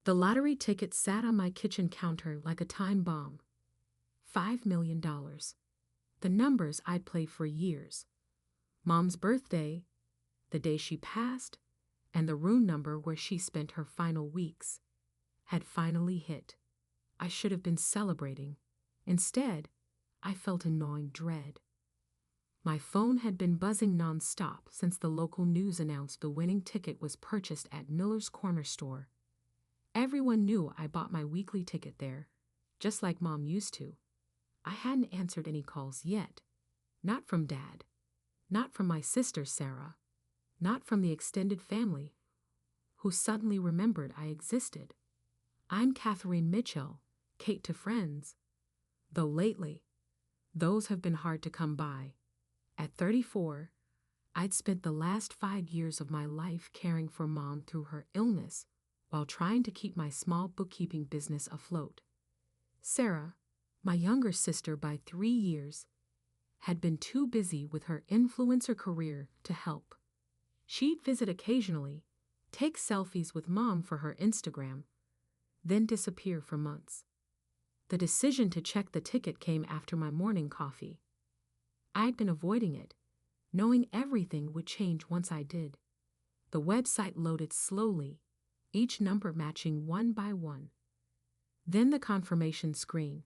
The lottery ticket sat on my kitchen counter like a time bomb. $5 million. The numbers I'd played for years. Mom's birthday, the day she passed, and the room number where she spent her final weeks, had finally hit. I should have been celebrating. Instead, I felt a gnawing dread. My phone had been buzzing non-stop since the local news announced the winning ticket was purchased at Miller's Corner Store. Everyone knew I bought my weekly ticket there, just like Mom used to. I hadn't answered any calls yet. Not from Dad. Not from my sister Sara. Not from the extended family, who suddenly remembered I existed. I'm Catherine Mitchell, Kate to friends. Though lately, those have been hard to come by. At 34, I'd spent the last 5 years of my life caring for Mom through her illness while trying to keep my small bookkeeping business afloat. Sara, my younger sister by 3 years, had been too busy with her influencer career to help. She'd visit occasionally, take selfies with Mom for her Instagram, then disappear for months. The decision to check the ticket came after my morning coffee. I'd been avoiding it, knowing everything would change once I did. The website loaded slowly, each number matching one by one. Then the confirmation screen.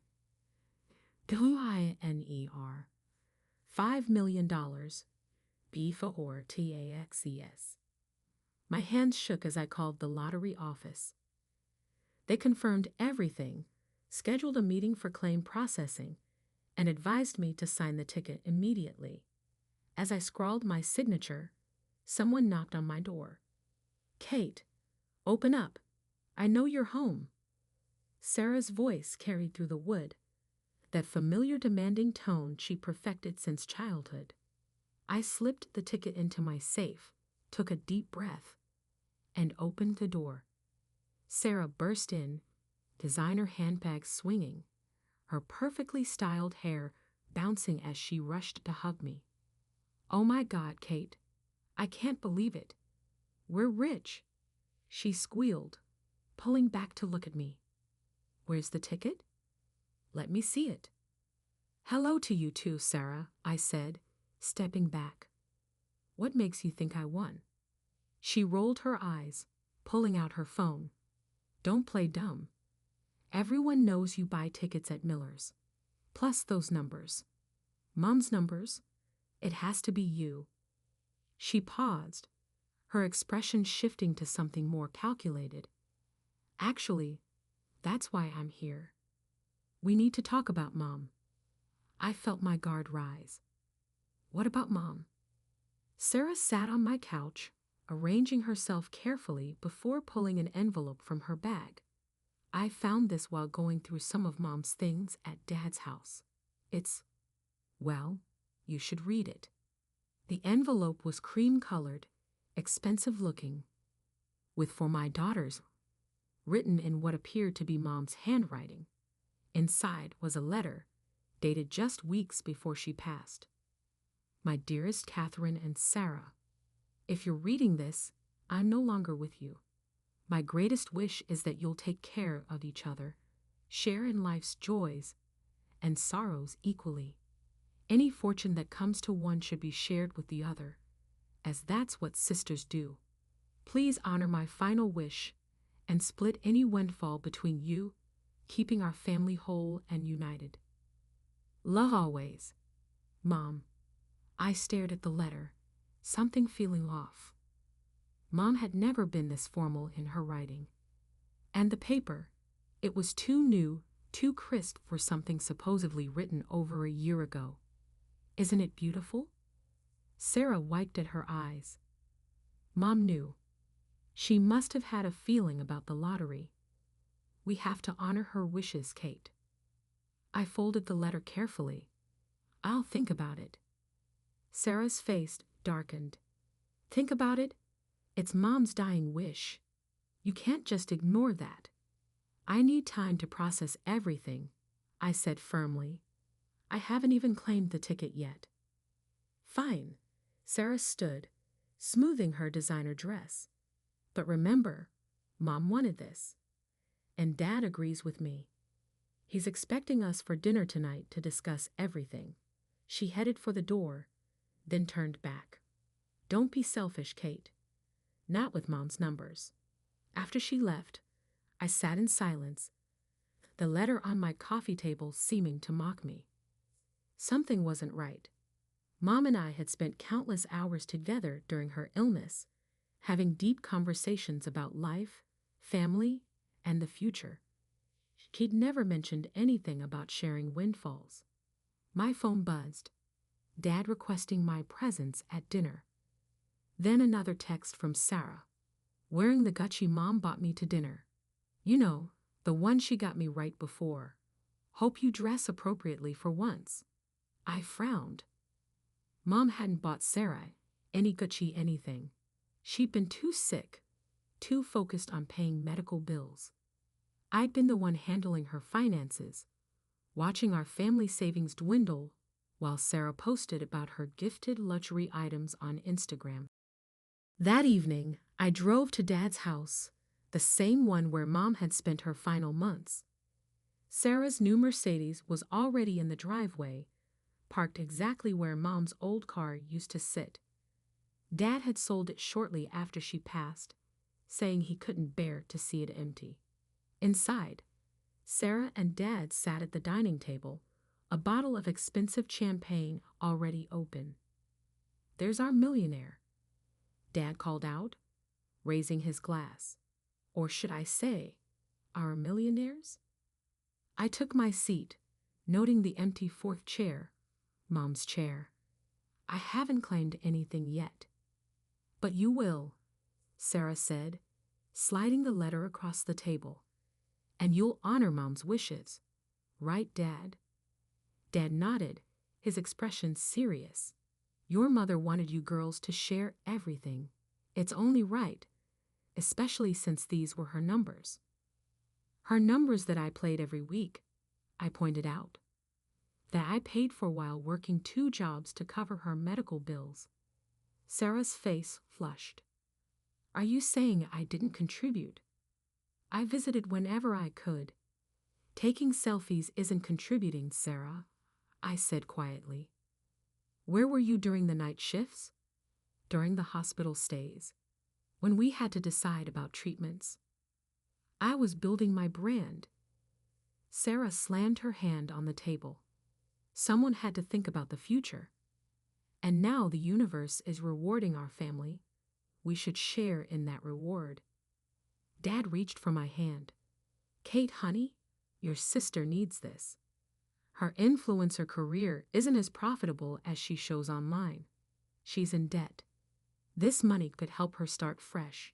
WINER. $5 million. B for TAXES. My hands shook as I called the lottery office. They confirmed everything, scheduled a meeting for claim processing, and advised me to sign the ticket immediately. As I scrawled my signature, someone knocked on my door. "Kate, open up. I know you're home." Sara's voice carried through the wood, that familiar demanding tone she perfected since childhood. I slipped the ticket into my safe, took a deep breath, and opened the door. Sara burst in, designer handbag swinging, her perfectly styled hair bouncing as she rushed to hug me. "Oh my God, Kate. I can't believe it. We're rich," she squealed, pulling back to look at me. "Where's the ticket? Let me see it." "Hello to you too, Sara," I said, stepping back. "What makes you think I won?" She rolled her eyes, pulling out her phone. "Don't play dumb. Everyone knows you buy tickets at Miller's. Plus those numbers. Mom's numbers. It has to be you." She paused, her expression shifting to something more calculated. "Actually, that's why I'm here. We need to talk about Mom." I felt my guard rise. "What about Mom?" Sara sat on my couch, arranging herself carefully before pulling an envelope from her bag. "I found this while going through some of Mom's things at Dad's house. Well, you should read it." The envelope was cream-colored, expensive-looking, with "For my daughters" written in what appeared to be Mom's handwriting. Inside was a letter, dated just weeks before she passed. "My dearest Catherine and Sara, if you're reading this, I'm no longer with you. My greatest wish is that you'll take care of each other, share in life's joys and sorrows equally. Any fortune that comes to one should be shared with the other, as that's what sisters do. Please honor my final wish and split any windfall between you, keeping our family whole and united. Love always, Mom." I stared at the letter, something feeling off. Mom had never been this formal in her writing. And the paper, it was too new, too crisp for something supposedly written over a year ago. "Isn't it beautiful?" Sara wiped at her eyes. Mom knew. She must have had a feeling about the lottery. "We have to honor her wishes, Kate." I folded the letter carefully. "I'll think about it." Sara's face darkened. "Think about it? It's Mom's dying wish. You can't just ignore that." "I need time to process everything," I said firmly. "I haven't even claimed the ticket yet." "Fine." Sara stood, smoothing her designer dress. "But remember, Mom wanted this. And Dad agrees with me. He's expecting us for dinner tonight to discuss everything. She headed for the door, then turned back. Don't be selfish, Kate. Not with Mom's numbers. After she left, I sat in silence, the letter on my coffee table seeming to mock me. Something wasn't right. Mom and I had spent countless hours together during her illness, having deep conversations about life, family, and the future. She'd never mentioned anything about sharing windfalls. My phone buzzed, Dad requesting my presence at dinner. Then another text from Sara, wearing the Gucci Mom bought me to dinner. You know, the one she got me right before. Hope you dress appropriately for once. I frowned. Mom hadn't bought Sara any Gucci anything. She'd been too sick, too focused on paying medical bills. I'd been the one handling her finances, watching our family savings dwindle while Sara posted about her gifted luxury items on Instagram. That evening, I drove to Dad's house, the same one where Mom had spent her final months. Sara's new Mercedes was already in the driveway, parked exactly where Mom's old car used to sit. Dad had sold it shortly after she passed, saying he couldn't bear to see it empty. Inside, Sara and Dad sat at the dining table, a bottle of expensive champagne already open. There's our millionaire, Dad called out, raising his glass. Or should I say, our millionaires? I took my seat, noting the empty fourth chair, Mom's chair. I haven't claimed anything yet. But you will, Sara said, sliding the letter across the table. And you'll honor Mom's wishes. Right, Dad? Dad nodded, his expression serious. Your mother wanted you girls to share everything. It's only right, especially since these were her numbers. Her numbers that I played every week, I pointed out. That I paid for while working 2 jobs to cover her medical bills. Sara's face flushed. Are you saying I didn't contribute? I visited whenever I could. Taking selfies isn't contributing, Sara, I said quietly. Where were you during the night shifts? During the hospital stays? When we had to decide about treatments? I was building my brand. Sara slammed her hand on the table. Someone had to think about the future. And now the universe is rewarding our family. We should share in that reward. Dad reached for my hand. Kate, honey, your sister needs this. Her influencer career isn't as profitable as she shows online. She's in debt. This money could help her start fresh.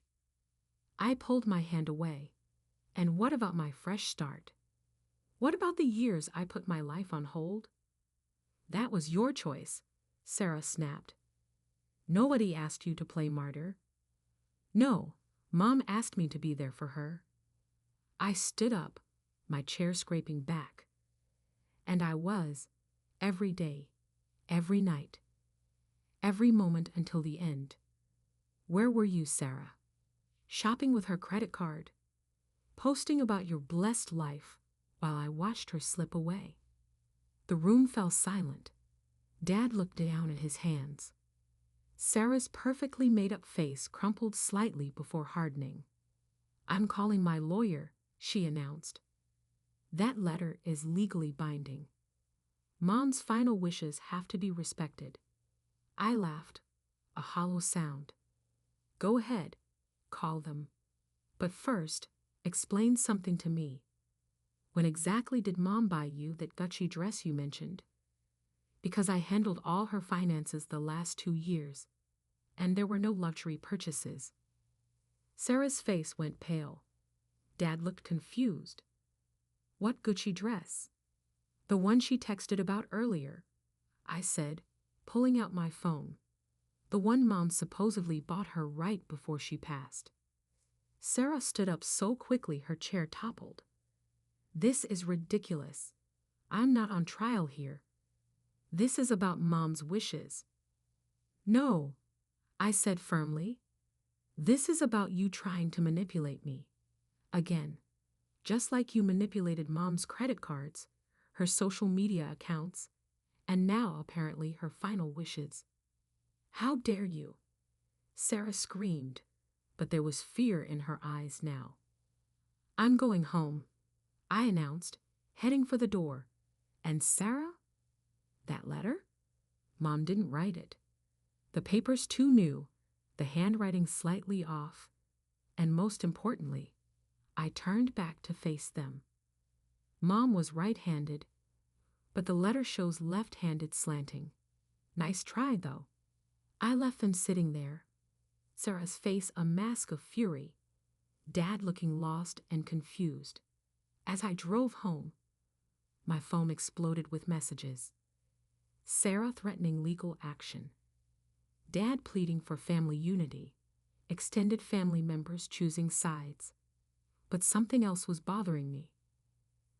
I pulled my hand away. And what about my fresh start? What about the years I put my life on hold? That was your choice, Sara snapped. Nobody asked you to play martyr. No, Mom asked me to be there for her. I stood up, my chair scraping back. And I was, every day, every night, every moment until the end. Where were you, Sara? Shopping with her credit card, posting about your blessed life while I watched her slip away. The room fell silent. Dad looked down at his hands. Sara's perfectly made-up face crumpled slightly before hardening. I'm calling my lawyer, she announced. That letter is legally binding. Mom's final wishes have to be respected. I laughed, a hollow sound. Go ahead, call them. But first, explain something to me. When exactly did Mom buy you that Gucci dress you mentioned? Because I handled all her finances the last 2 years, and there were no luxury purchases. Sara's face went pale. Dad looked confused. What Gucci dress? The one she texted about earlier, I said, pulling out my phone. The one Mom supposedly bought her right before she passed. Sara stood up so quickly her chair toppled. This is ridiculous. I'm not on trial here. This is about Mom's wishes. No, I said firmly. This is about you trying to manipulate me. Again. just like you manipulated Mom's credit cards, her social media accounts, and now apparently her final wishes. How dare you? Sara screamed, but there was fear in her eyes now. I'm going home, I announced, heading for the door. And Sara? That letter? Mom didn't write it. The paper's too new, the handwriting slightly off, and most importantly, I turned back to face them. Mom was right-handed, but the letter shows left-handed slanting. Nice try, though. I left them sitting there, Sara's face a mask of fury, Dad looking lost and confused. As I drove home, my phone exploded with messages. Sara threatening legal action. Dad pleading for family unity. Extended family members choosing sides. But something else was bothering me.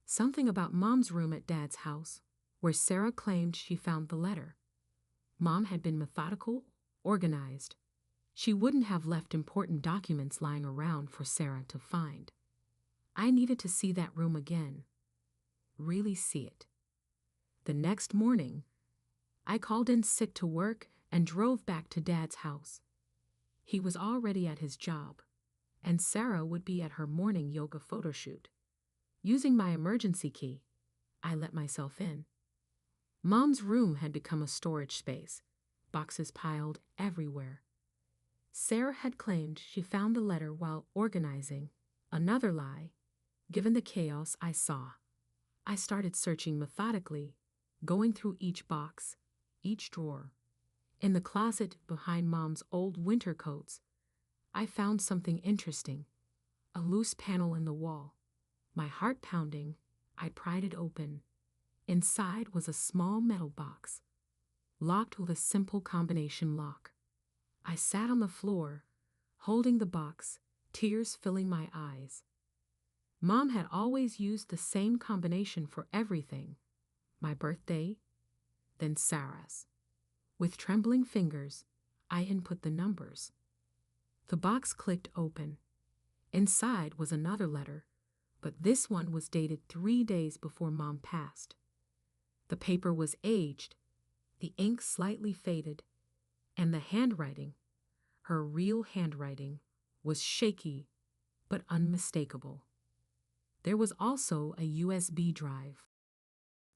Something about Mom's room at Dad's house, where Sara claimed she found the letter. Mom had been methodical, organized. She wouldn't have left important documents lying around for Sara to find. I needed to see that room again. Really see it. The next morning, I called in sick to work and drove back to Dad's house. He was already at his job, and Sara would be at her morning yoga photo shoot. Using my emergency key, I let myself in. Mom's room had become a storage space, boxes piled everywhere. Sara had claimed she found the letter while organizing. Another lie, given the chaos I saw. I started searching methodically, going through each box, each drawer. In the closet behind Mom's old winter coats, I found something interesting, a loose panel in the wall. My heart pounding, I pried it open. Inside was a small metal box, locked with a simple combination lock. I sat on the floor, holding the box, tears filling my eyes. Mom had always used the same combination for everything. My birthday, then Sara's. With trembling fingers, I input the numbers. The box clicked open. Inside was another letter, but this one was dated 3 days before Mom passed. The paper was aged, the ink slightly faded, and the handwriting, her real handwriting, was shaky but unmistakable. There was also a USB drive.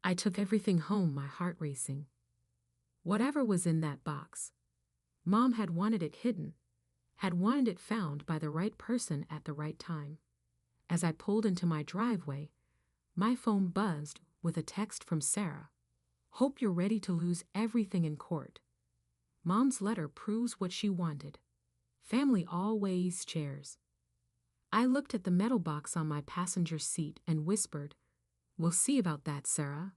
I took everything home, my heart racing. Whatever was in that box, Mom had wanted it hidden, had wanted it found by the right person at the right time. As I pulled into my driveway, my phone buzzed with a text from Sara. Hope you're ready to lose everything in court. Mom's letter proves what she wanted. Family always shares. I looked at the metal box on my passenger seat and whispered, "We'll see about that, Sara.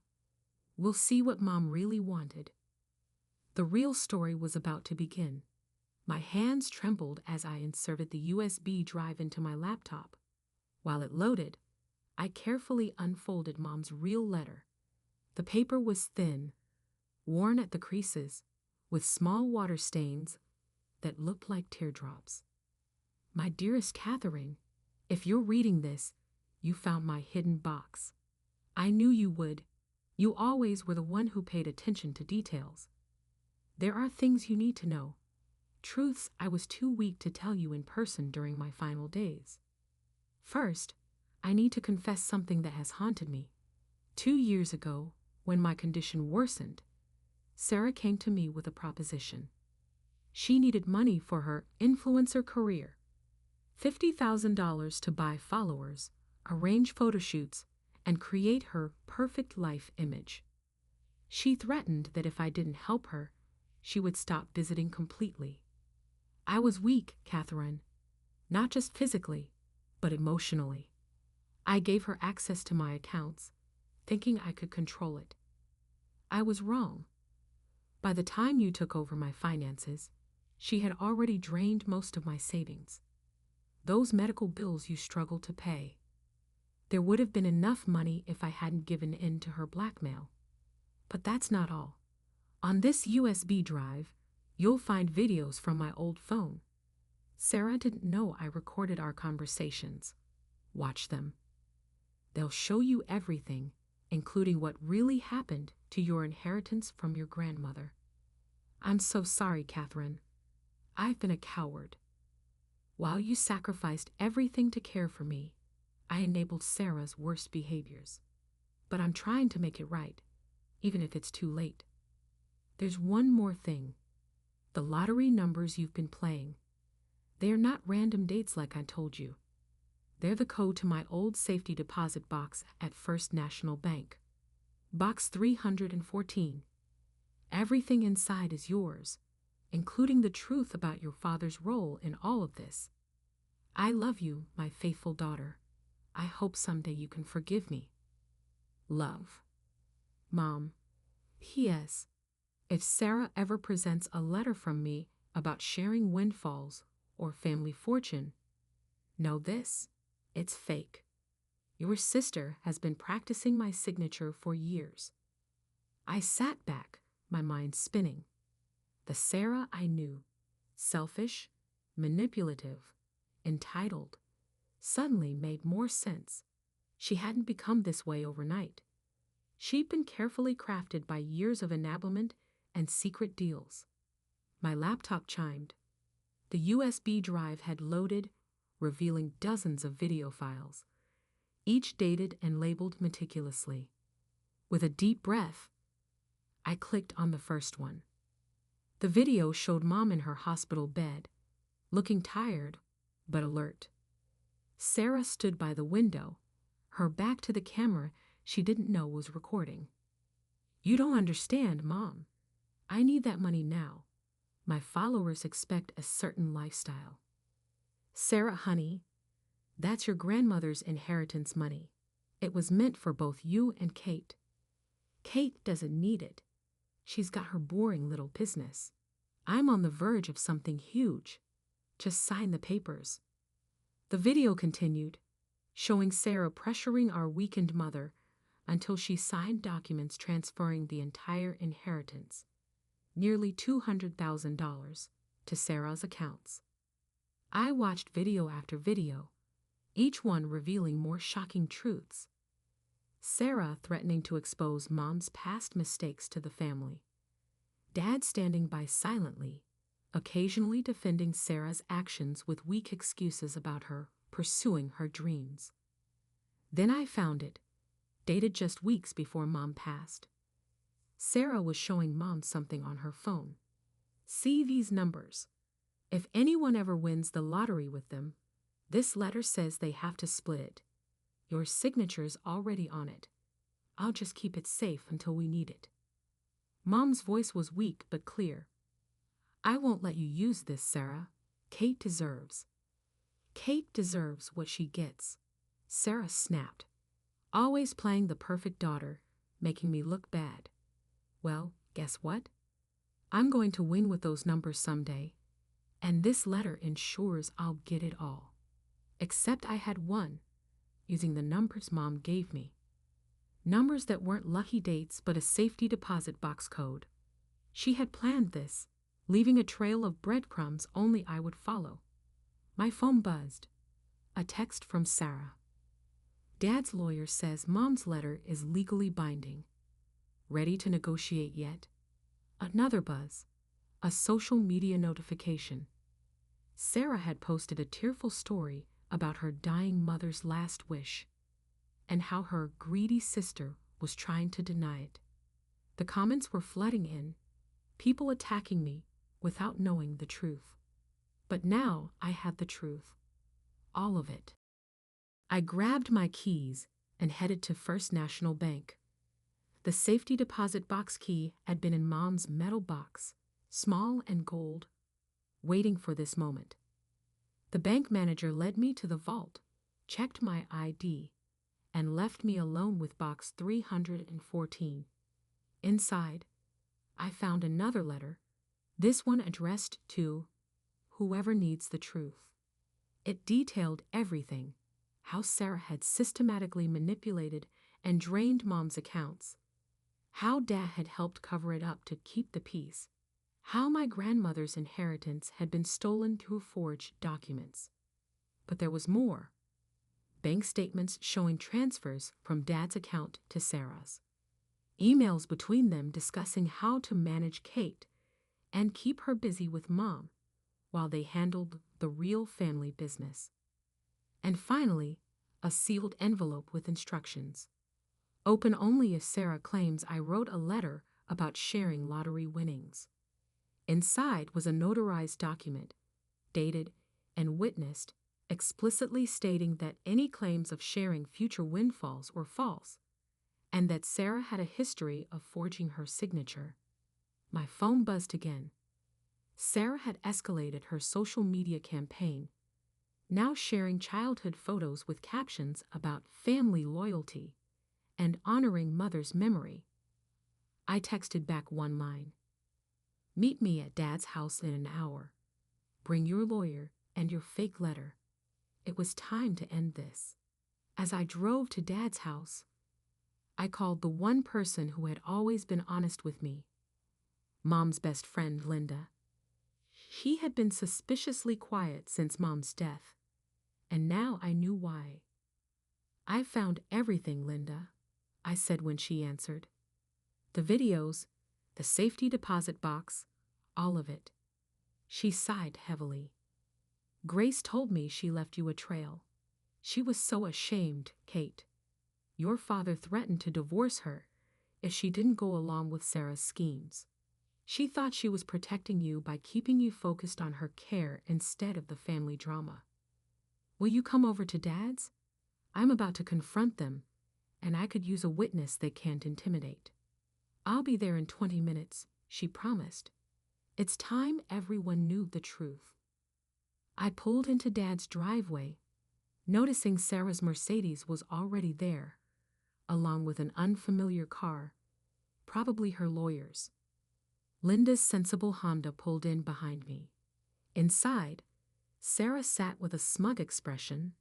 We'll see what Mom really wanted." The real story was about to begin. My hands trembled as I inserted the USB drive into my laptop. While it loaded, I carefully unfolded Mom's real letter. The paper was thin, worn at the creases, with small water stains that looked like teardrops. My dearest Catherine, if you're reading this, you found my hidden box. I knew you would. You always were the one who paid attention to details. There are things you need to know. Truths I was too weak to tell you in person during my final days. First, I need to confess something that has haunted me. 2 years ago, when my condition worsened, Sara came to me with a proposition. She needed money for her influencer career. $50,000 to buy followers, arrange photo shoots, and create her perfect life image. She threatened that if I didn't help her, she would stop visiting completely. I was weak, Catherine, not just physically, but emotionally. I gave her access to my accounts, thinking I could control it. I was wrong. By the time you took over my finances, she had already drained most of my savings. Those medical bills you struggled to pay. There would have been enough money if I hadn't given in to her blackmail. But that's not all. On this USB drive, you'll find videos from my old phone. Sara didn't know I recorded our conversations. Watch them. They'll show you everything, including what really happened to your inheritance from your grandmother. I'm so sorry, Catherine. I've been a coward. While you sacrificed everything to care for me, I enabled Sarah's worst behaviors. But I'm trying to make it right, even if it's too late. There's one more thing. The lottery numbers you've been playing. They are not random dates like I told you. They're the code to my old safety deposit box at First National Bank. Box 314. Everything inside is yours, including the truth about your father's role in all of this. I love you, my faithful daughter. I hope someday you can forgive me. Love. Mom. P.S. If Sara ever presents a letter from me about sharing windfalls or family fortune, know this, it's fake. Your sister has been practicing my signature for years. I sat back, my mind spinning. The Sara I knew, selfish, manipulative, entitled, suddenly made more sense. She hadn't become this way overnight. She'd been carefully crafted by years of enablement and secret deals. My laptop chimed. The USB drive had loaded, revealing dozens of video files, each dated and labeled meticulously. With a deep breath, I clicked on the first one. The video showed Mom in her hospital bed, looking tired but alert. Sara stood by the window, her back to the camera she didn't know was recording. You don't understand, Mom. I need that money now. My followers expect a certain lifestyle. Sara, honey, that's your grandmother's inheritance money. It was meant for both you and Kate. Kate doesn't need it. She's got her boring little business. I'm on the verge of something huge. Just sign the papers. The video continued, showing Sara pressuring our weakened mother until she signed documents transferring the entire inheritance, nearly $200,000, to Sara's accounts. I watched video after video, each one revealing more shocking truths. Sara threatening to expose Mom's past mistakes to the family. Dad standing by silently, occasionally defending Sara's actions with weak excuses about her pursuing her dreams. Then I found it, dated just weeks before Mom passed. Sara was showing Mom something on her phone. See these numbers. If anyone ever wins the lottery with them, this letter says they have to split it. Your signature's already on it. I'll just keep it safe until we need it. Mom's voice was weak but clear. I won't let you use this, Sara. Kate deserves what she gets. Sara snapped, always playing the perfect daughter, making me look bad. Well, guess what? I'm going to win with those numbers someday, and this letter ensures I'll get it all. Except I had won, using the numbers Mom gave me. Numbers that weren't lucky dates but a safety deposit box code. She had planned this, leaving a trail of breadcrumbs only I would follow. My phone buzzed. A text from Sara. Dad's lawyer says Mom's letter is legally binding. Ready to negotiate yet? Another buzz. A social media notification. Sara had posted a tearful story about her dying mother's last wish, and how her greedy sister was trying to deny it. The comments were flooding in, people attacking me without knowing the truth. But now I had the truth. All of it. I grabbed my keys and headed to First National Bank. The safety deposit box key had been in Mom's metal box, small and gold, waiting for this moment. The bank manager led me to the vault, checked my ID, and left me alone with box 314. Inside, I found another letter, this one addressed to whoever needs the truth. It detailed everything, how Sara had systematically manipulated and drained Mom's accounts, how Dad had helped cover it up to keep the peace, how my grandmother's inheritance had been stolen through forged documents. But there was more. bank statements showing transfers from Dad's account to Sarah's, emails between them discussing how to manage Kate and keep her busy with Mom while they handled the real family business. And finally, a sealed envelope with instructions. Open only if Sara claims I wrote a letter about sharing lottery winnings. Inside was a notarized document, dated and witnessed, explicitly stating that any claims of sharing future windfalls were false, and that Sara had a history of forging her signature. My phone buzzed again. Sara had escalated her social media campaign, now sharing childhood photos with captions about family loyalty and honoring Mother's memory. I texted back one line. Meet me at Dad's house in an hour. Bring your lawyer and your fake letter. It was time to end this. As I drove to Dad's house, I called the one person who had always been honest with me, Mom's best friend, Linda. She had been suspiciously quiet since Mom's death, and now I knew why. I found everything, Linda, I said when she answered. The videos, the safety deposit box, all of it. She sighed heavily. Grace told me she left you a trail. She was so ashamed, Kate. Your father threatened to divorce her if she didn't go along with Sara's schemes. She thought she was protecting you by keeping you focused on her care instead of the family drama. Will you come over to Dad's? I'm about to confront them, and I could use a witness they can't intimidate. I'll be there in 20 minutes, she promised. It's time everyone knew the truth. I pulled into Dad's driveway, noticing Sara's Mercedes was already there, along with an unfamiliar car, probably her lawyer's. Linda's sensible Honda pulled in behind me. Inside, Sara sat with a smug expression,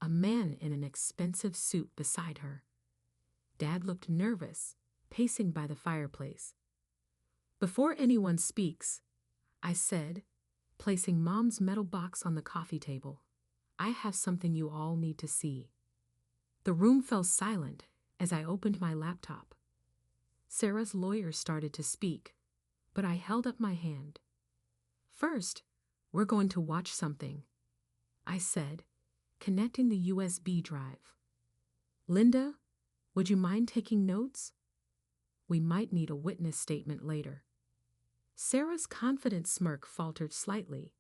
a man in an expensive suit beside her. Dad looked nervous, pacing by the fireplace. Before anyone speaks, I said, placing Mom's metal box on the coffee table, I have something you all need to see. The room fell silent as I opened my laptop. Sara's lawyer started to speak, but I held up my hand. First, we're going to watch something, I said, connecting the USB drive. Linda, would you mind taking notes? We might need a witness statement later. Sara's confident smirk faltered slightly.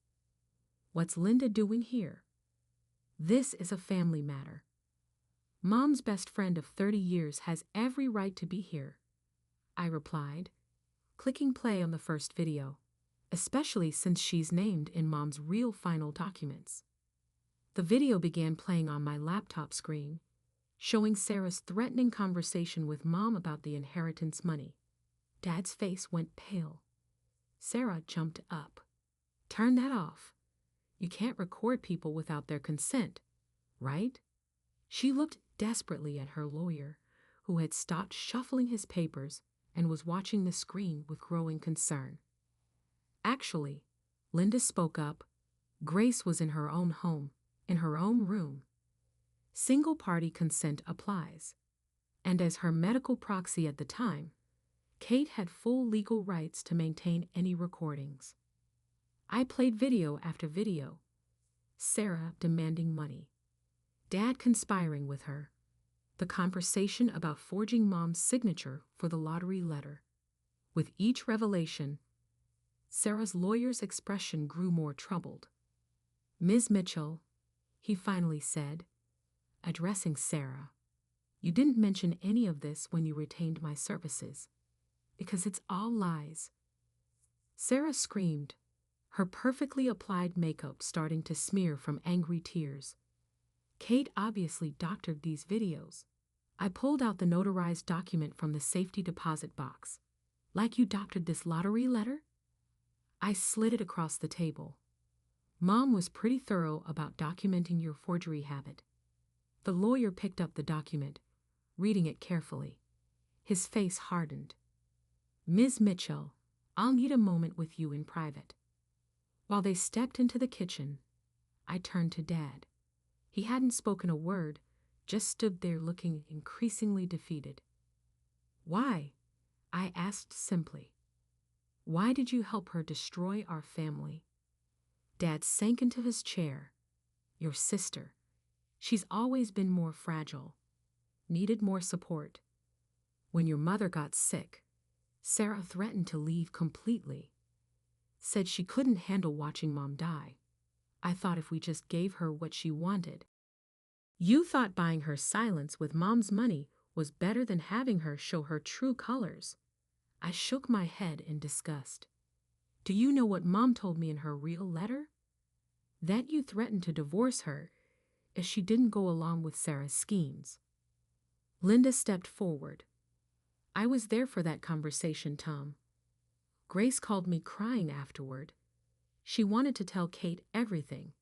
What's Linda doing here? This is a family matter. Mom's best friend of 30 years has every right to be here, I replied, clicking play on the first video, especially since she's named in Mom's real final documents. The video began playing on my laptop screen, showing Sara's threatening conversation with Mom about the inheritance money. Dad's face went pale. Sara jumped up. Turn that off. You can't record people without their consent, right? She looked desperately at her lawyer, who had stopped shuffling his papers and was watching the screen with growing concern. Actually, Linda spoke up. Grace was in her own home, in her own room. Single-party consent applies, and as her medical proxy at the time, Kate had full legal rights to maintain any recordings. I played video after video, Sara demanding money, Dad conspiring with her, the conversation about forging Mom's signature for the lottery letter. With each revelation, Sara's lawyer's expression grew more troubled. Ms. Mitchell, he finally said, addressing Sara, you didn't mention any of this when you retained my services, because it's all lies. Sara screamed, her perfectly applied makeup starting to smear from angry tears. Kate obviously doctored these videos. I pulled out the notarized document from the safety deposit box. Like you doctored this lottery letter? I slid it across the table. Mom was pretty thorough about documenting your forgery habit. The lawyer picked up the document, reading it carefully. His face hardened. Ms. Mitchell, I'll need a moment with you in private. While they stepped into the kitchen, I turned to Dad. He hadn't spoken a word, just stood there looking increasingly defeated. Why? I asked simply. Why did you help her destroy our family? Dad sank into his chair. Your sister. She's always been more fragile. Needed more support. When your mother got sick, Sara threatened to leave completely. Said she couldn't handle watching Mom die. I thought if we just gave her what she wanted. You thought buying her silence with Mom's money was better than having her show her true colors. I shook my head in disgust. Do you know what Mom told me in her real letter? That you threatened to divorce her if she didn't go along with Sara's schemes. Linda stepped forward. I was there for that conversation, Tom. Grace called me crying afterward. She wanted to tell Kate everything,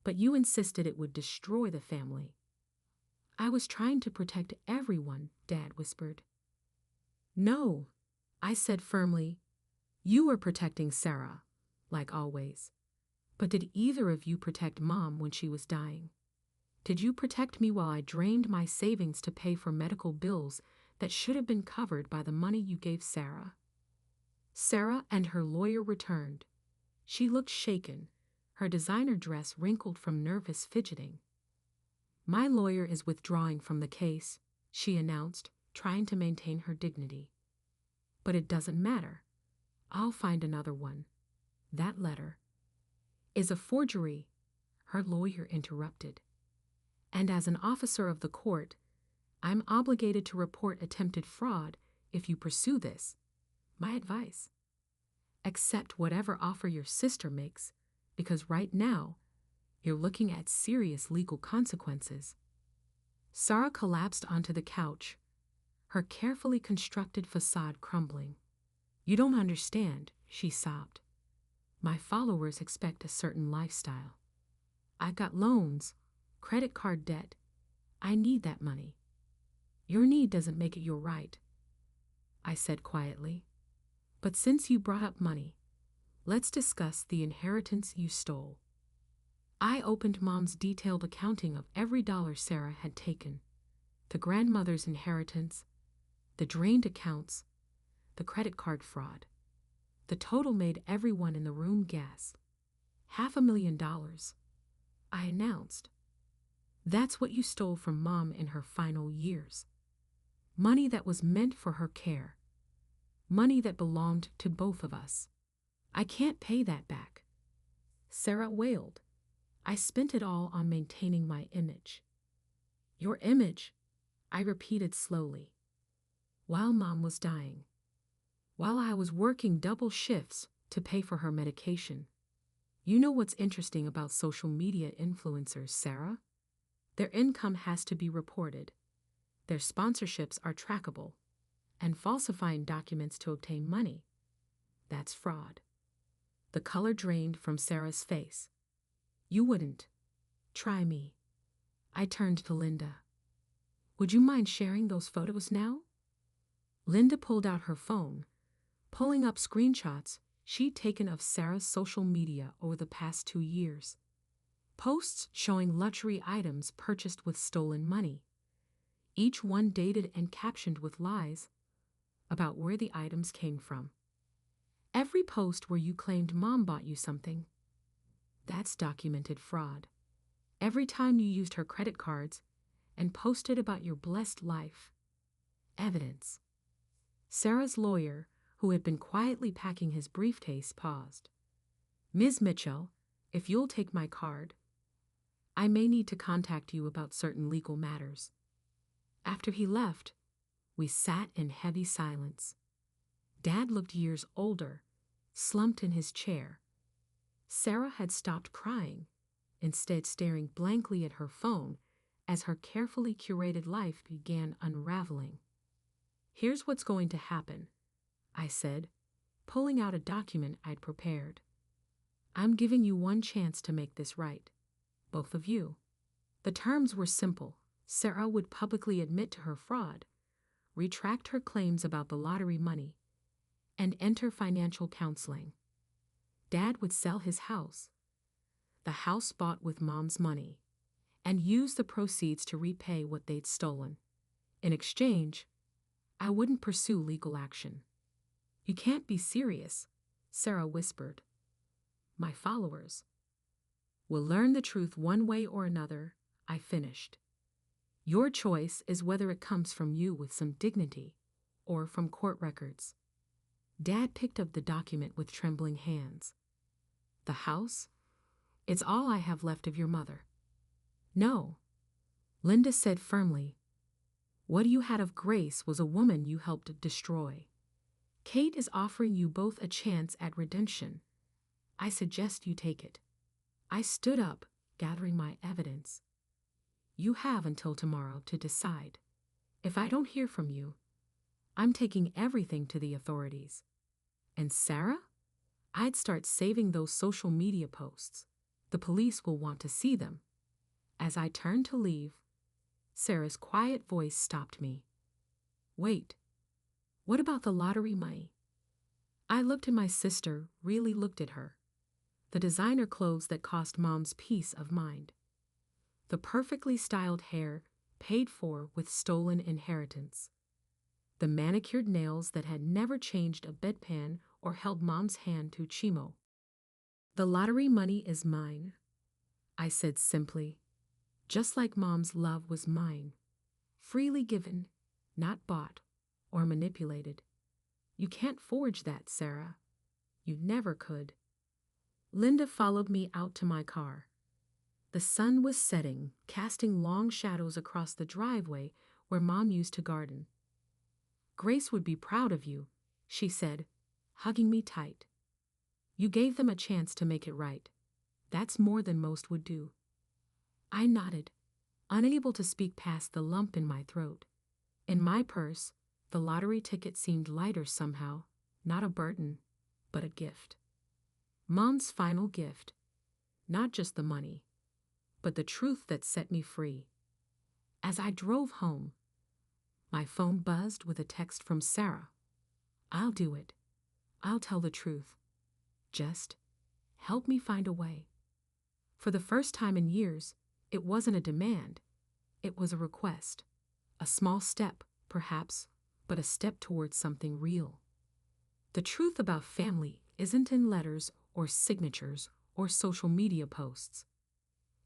but you insisted it would destroy the family. I was trying to protect everyone, Dad whispered. No, I said firmly. You were protecting Sara, like always. But did either of you protect Mom when she was dying? Did you protect me while I drained my savings to pay for medical bills that should have been covered by the money you gave Sara? Sara and her lawyer returned. She looked shaken, her designer dress wrinkled from nervous fidgeting. My lawyer is withdrawing from the case, she announced, trying to maintain her dignity. But it doesn't matter. I'll find another one. That letter is a forgery, her lawyer interrupted. And as an officer of the court, I'm obligated to report attempted fraud if you pursue this. My advice. Accept whatever offer your sister makes, because right now, you're looking at serious legal consequences. Sara collapsed onto the couch, her carefully constructed facade crumbling. You don't understand, she sobbed. My followers expect a certain lifestyle. I've got loans, credit card debt. I need that money. Your need doesn't make it your right, I said quietly. But since you brought up money, let's discuss the inheritance you stole. I opened Mom's detailed accounting of every dollar Sara had taken. The grandmother's inheritance, the drained accounts, the credit card fraud. The total made everyone in the room gasp. $500,000, I announced. That's what you stole from Mom in her final years. Money that was meant for her care. Money that belonged to both of us. I can't pay that back. Sara wailed. I spent it all on maintaining my image. Your image, I repeated slowly. While Mom was dying. While I was working double shifts to pay for her medication. You know what's interesting about social media influencers, Sara? Their income has to be reported. Their sponsorships are trackable. And falsifying documents to obtain money. That's fraud. The color drained from Sara's face. You wouldn't. Try me. I turned to Linda. Would you mind sharing those photos now? Linda pulled out her phone, pulling up screenshots she'd taken of Sara's social media over the past 2 years. Posts showing luxury items purchased with stolen money. Each one dated and captioned with lies about where the items came from. Every post where you claimed Mom bought you something. That's documented fraud. Every time you used her credit cards and posted about your blessed life. Evidence. Sara's lawyer, who had been quietly packing his briefcase, paused. Ms. Mitchell, if you'll take my card, I may need to contact you about certain legal matters. After he left, we sat in heavy silence. Dad looked years older, slumped in his chair. Sara had stopped crying, instead staring blankly at her phone as her carefully curated life began unraveling. Here's what's going to happen, I said, pulling out a document I'd prepared. I'm giving you one chance to make this right, both of you. The terms were simple. Sara would publicly admit to her fraud, retract her claims about the lottery money, and enter financial counseling. Dad would sell his house, the house bought with Mom's money, and use the proceeds to repay what they'd stolen. In exchange, I wouldn't pursue legal action. You can't be serious, Sara whispered. My followers will learn the truth one way or another, I finished. Your choice is whether it comes from you with some dignity or from court records. Dad picked up the document with trembling hands. The house? It's all I have left of your mother. No, Linda said firmly. What you had of Grace was a woman you helped destroy. Kate is offering you both a chance at redemption. I suggest you take it. I stood up, gathering my evidence. You have until tomorrow to decide. If I don't hear from you, I'm taking everything to the authorities. And Sara? I'd start saving those social media posts. The police will want to see them. As I turned to leave, Sara's quiet voice stopped me. Wait, what about the lottery money? I looked at my sister, really looked at her. The designer clothes that cost Mom's peace of mind. The perfectly styled hair paid for with stolen inheritance. The manicured nails that had never changed a bedpan or held Mom's hand to chemo. The lottery money is mine, I said simply, just like Mom's love was mine, freely given, not bought or manipulated. You can't forge that, Sara. You never could. Linda followed me out to my car. The sun was setting, casting long shadows across the driveway where Mom used to garden. Grace would be proud of you, she said, hugging me tight. You gave them a chance to make it right. That's more than most would do. I nodded, unable to speak past the lump in my throat. In my purse, the lottery ticket seemed lighter somehow, not a burden, but a gift. Mom's final gift, not just the money, but the truth that set me free. As I drove home, my phone buzzed with a text from Sara. I'll do it. I'll tell the truth. Just help me find a way. For the first time in years, it wasn't a demand. It was a request. A small step, perhaps, but a step towards something real. The truth about family isn't in letters or signatures or social media posts.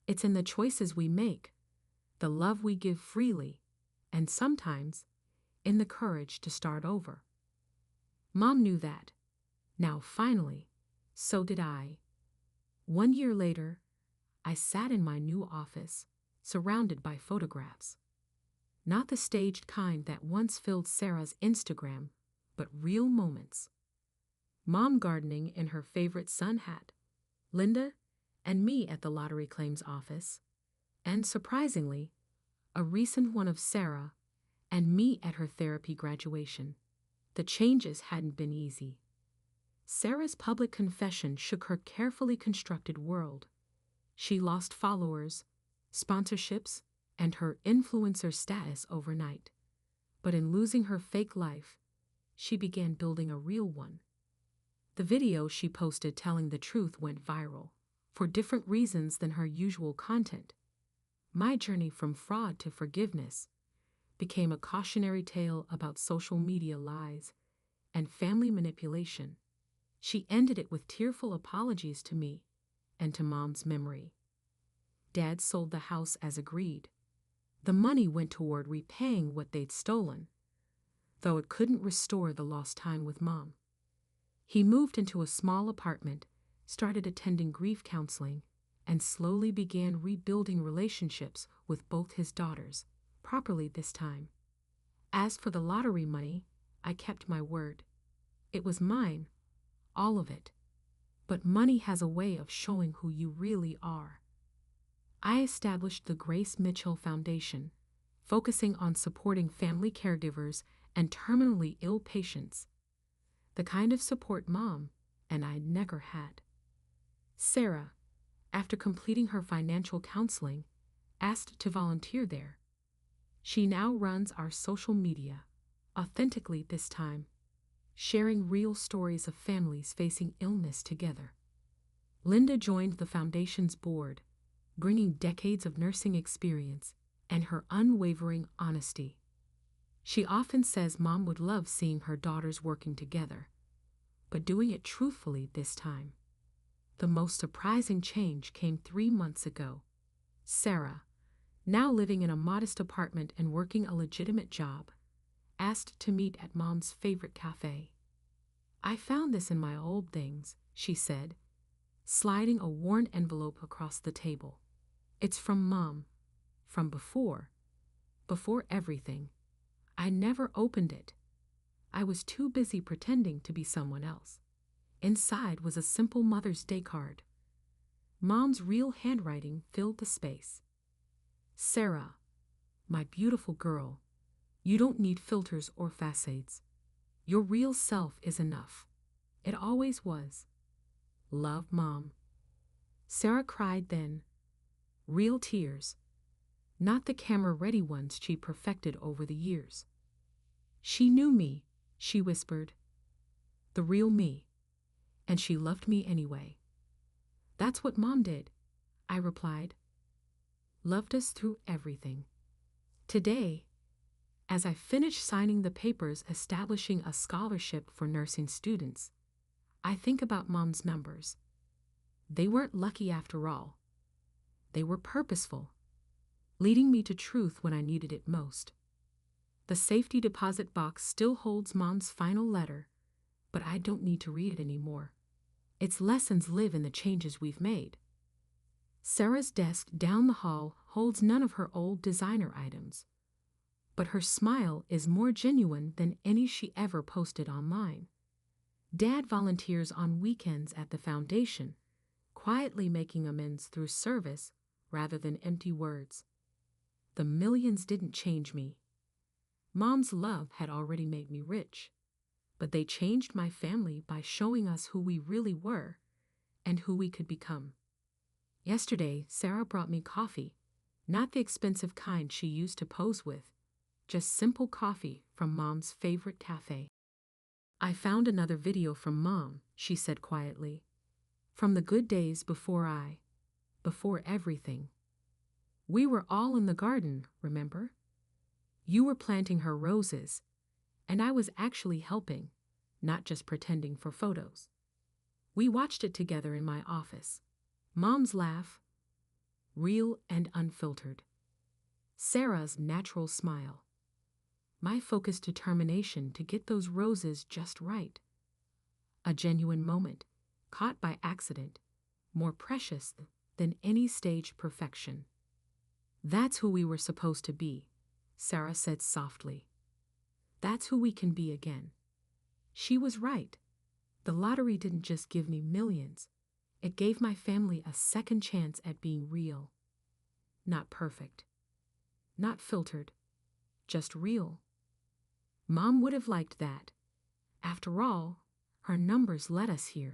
It's in the choices we make, the love we give freely, and sometimes in the courage to start over. Mom knew that. Now, finally, so did I. 1 year later, I sat in my new office, surrounded by photographs. Not the staged kind that once filled Sara's Instagram, but real moments. Mom gardening in her favorite sun hat, Linda and me at the lottery claims office, and surprisingly, a recent one of Sara and me at her therapy graduation. The changes hadn't been easy. Sara's public confession shook her carefully constructed world. She lost followers, sponsorships, and her influencer status overnight. But in losing her fake life, she began building a real one. The video she posted telling the truth went viral, for different reasons than her usual content. My journey from fraud to forgiveness became a cautionary tale about social media lies and family manipulation. She ended it with tearful apologies to me and to Mom's memory. Dad sold the house as agreed. The money went toward repaying what they'd stolen, though it couldn't restore the lost time with Mom. He moved into a small apartment, started attending grief counseling, and slowly began rebuilding relationships with both his daughters, properly this time. As for the lottery money, I kept my word. It was mine, all of it. But money has a way of showing who you really are. I established the Grace Mitchell Foundation, focusing on supporting family caregivers and terminally ill patients, the kind of support Mom and I never had. Sara, after completing her financial counseling, asked to volunteer there. She now runs our social media, authentically this time, sharing real stories of families facing illness together. Linda joined the foundation's board, bringing decades of nursing experience and her unwavering honesty. She often says Mom would love seeing her daughters working together, but doing it truthfully this time. The most surprising change came 3 months ago. Sara, now living in a modest apartment and working a legitimate job, asked to meet at Mom's favorite cafe. "I found this in my old things," she said, sliding a worn envelope across the table. "It's from Mom. From before everything. I never opened it. I was too busy pretending to be someone else." Inside was a simple Mother's Day card. Mom's real handwriting filled the space. "Sara, my beautiful girl, you don't need filters or facades. Your real self is enough. It always was. Love, Mom." Sara cried then. Real tears, not the camera-ready ones she perfected over the years. "She knew me," she whispered. "The real me. And she loved me anyway." "That's what Mom did," I replied. "Loved us through everything." Today, as I finish signing the papers establishing a scholarship for nursing students, I think about Mom's numbers. They weren't lucky after all. They were purposeful, leading me to truth when I needed it most. The safety deposit box still holds Mom's final letter, but I don't need to read it anymore. Its lessons live in the changes we've made. Sara's desk down the hall holds none of her old designer items, but her smile is more genuine than any she ever posted online. Dad volunteers on weekends at the foundation, quietly making amends through service rather than empty words. The millions didn't change me. Mom's love had already made me rich, but they changed my family by showing us who we really were and who we could become. Yesterday, Sara brought me coffee, not the expensive kind she used to pose with, just simple coffee from Mom's favorite cafe. "I found another video from Mom," she said quietly. "From the good days before everything. We were all in the garden, remember? You were planting her roses, and I was actually helping, not just pretending for photos. We watched it together in my office. Mom's laugh, real and unfiltered. Sara's natural smile. My focused determination to get those roses just right. A genuine moment, caught by accident, more precious than any staged perfection." "That's who we were supposed to be," Sara said softly. "That's who we can be again." She was right. The lottery didn't just give me millions. It gave my family a second chance at being real. Not perfect. Not filtered. Just real. Mom would have liked that. After all, her numbers led us here.